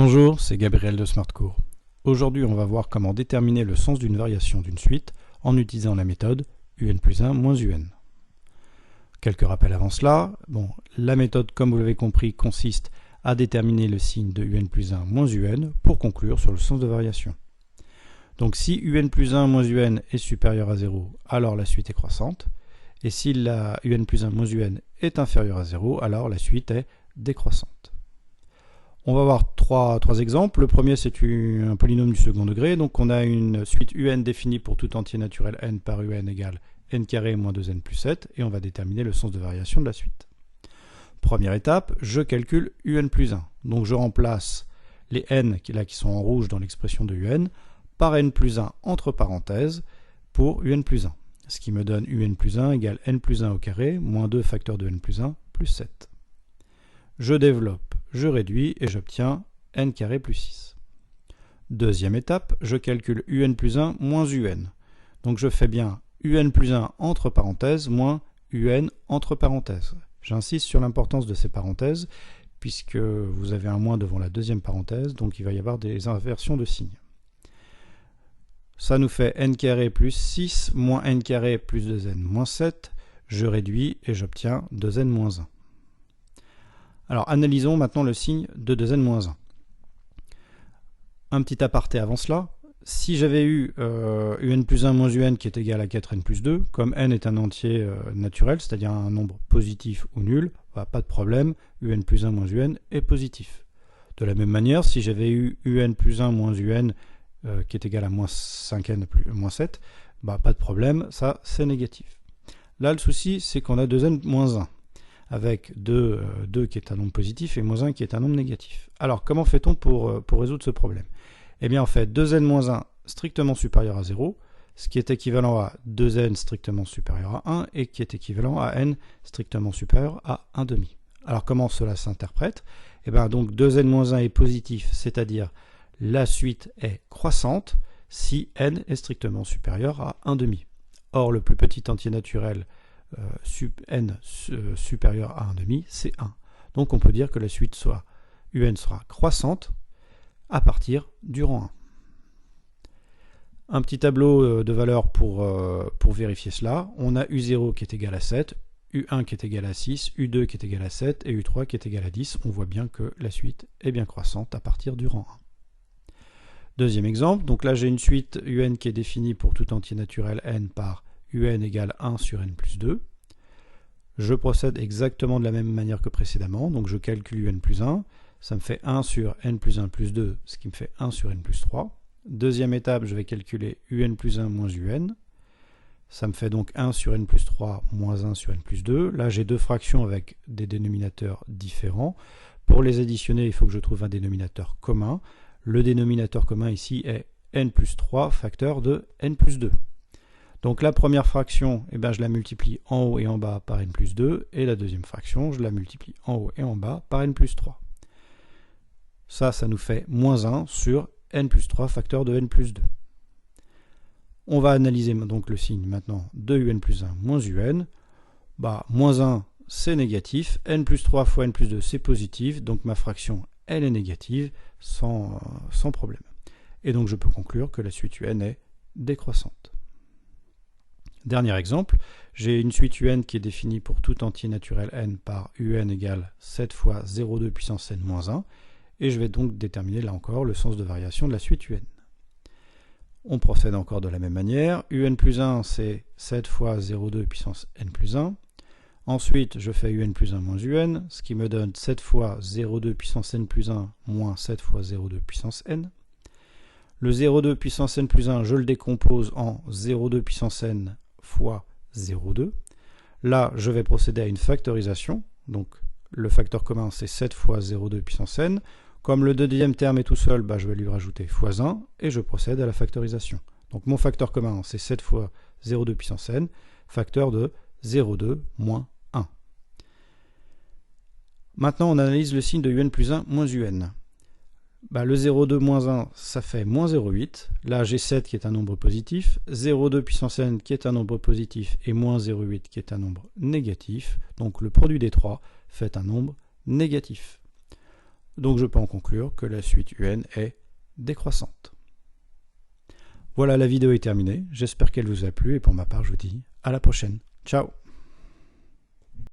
Bonjour, c'est Gabriel de SmartCours. Aujourd'hui, on va voir comment déterminer le sens d'une variation d'une suite en utilisant la méthode un plus 1 moins un. Quelques rappels avant cela. La méthode, comme vous l'avez compris, consiste à déterminer le signe de un plus 1 moins un pour conclure sur le sens de variation. Donc si un plus 1 moins un est supérieur à 0, alors la suite est croissante. Et si la un plus 1 moins un est inférieur à 0, alors la suite est décroissante. On va voir trois exemples. Le premier, c'est un polynôme du second degré. Donc on a une suite un définie pour tout entier naturel n par un égale n carré moins 2n plus 7, et on va déterminer le sens de variation de la suite. Première étape, je calcule un plus 1. Donc je remplace les n qui sont en rouge dans l'expression de un par n plus 1 entre parenthèses pour un plus 1. Ce qui me donne un plus 1 égale n plus 1 au carré moins 2 facteur de n plus 1 plus 7. Je développe, je réduis et j'obtiens n carré plus 6. Deuxième étape, je calcule un plus 1 moins un. Donc je fais bien un plus 1 entre parenthèses moins un entre parenthèses. J'insiste sur l'importance de ces parenthèses puisque vous avez un moins devant la deuxième parenthèse, donc il va y avoir des inversions de signes. Ça nous fait n carré plus 6 moins n carré plus 2n moins 7. Je réduis et j'obtiens 2n moins 1. Alors analysons maintenant le signe de 2n-1. Un petit aparté avant cela. Si j'avais eu un plus 1 moins un qui est égal à 4n plus 2, comme n est un entier naturel, c'est-à-dire un nombre positif ou nul, pas de problème, un plus 1 moins un est positif. De la même manière, si j'avais eu un plus 1 moins un qui est égal à moins 5n plus moins 7, pas de problème, ça c'est négatif. Là le souci c'est qu'on a 2n moins 1. Avec 2 qui est un nombre positif et moins 1 qui est un nombre négatif. Alors, comment fait-on pour résoudre ce problème? Eh bien, on fait 2n moins 1 strictement supérieur à 0, ce qui est équivalent à 2n strictement supérieur à 1, et qui est équivalent à n strictement supérieur à 1 demi. Alors, comment cela s'interprète? Eh bien, donc 2n moins 1 est positif, c'est-à-dire la suite est croissante si n est strictement supérieur à 1 demi. Or, le plus petit entier naturel n supérieur à 1 demi, c'est 1. Donc on peut dire que la suite un sera croissante à partir du rang 1. Un petit tableau de valeurs pour vérifier cela. On a U0 qui est égal à 7, U1 qui est égal à 6, U2 qui est égal à 7 et U3 qui est égal à 10. On voit bien que la suite est bien croissante à partir du rang 1. Deuxième exemple, donc là j'ai une suite un qui est définie pour tout entier naturel n par un égale 1 sur n plus 2. Je procède exactement de la même manière que précédemment, donc je calcule un plus 1, ça me fait 1 sur n plus 1 plus 2, ce qui me fait 1 sur n plus 3. Deuxième étape, je vais calculer un plus 1 moins un, ça me fait donc 1 sur n plus 3 moins 1 sur n plus 2. Là j'ai deux fractions avec des dénominateurs différents. Pour les additionner, il faut que je trouve un dénominateur commun. Le dénominateur commun ici est n plus 3 facteur de n plus 2. Donc la première fraction, je la multiplie en haut et en bas par n plus 2, et la deuxième fraction, je la multiplie en haut et en bas par n plus 3. Ça nous fait moins 1 sur n plus 3 facteur de n plus 2. On va analyser donc le signe maintenant de un plus 1 moins un. Moins 1 c'est négatif, n plus 3 fois n plus 2 c'est positif, donc ma fraction elle est négative sans problème. Et donc je peux conclure que la suite un est décroissante. Dernier exemple, j'ai une suite un qui est définie pour tout entier naturel n par un égale 7 fois 0,2 puissance n moins 1, et je vais donc déterminer là encore le sens de variation de la suite un. On procède encore de la même manière, un plus 1 c'est 7 fois 0,2 puissance n plus 1, ensuite je fais un plus 1 moins un, ce qui me donne 7 fois 0,2 puissance n plus 1 moins 7 fois 0,2 puissance n. Le 0,2 puissance n plus 1, je le décompose en 0,2 puissance n fois 0,2. Là, je vais procéder à une factorisation. Donc, le facteur commun, c'est 7 fois 0,2 puissance n. Comme le deuxième terme est tout seul, je vais lui rajouter fois 1 et je procède à la factorisation. Donc, mon facteur commun, c'est 7 fois 0,2 puissance n, facteur de 0,2 moins 1. Maintenant, on analyse le signe de un plus 1 moins un. Le 0,2 moins 1, ça fait moins 0,8. Là, j'ai 7 qui est un nombre positif, 0,2 puissance n qui est un nombre positif et moins 0,8 qui est un nombre négatif. Donc le produit des trois fait un nombre négatif. donc je peux en conclure que la suite UN est décroissante. Voilà, la vidéo est terminée, j'espère qu'elle vous a plu et pour ma part je vous dis à la prochaine. Ciao!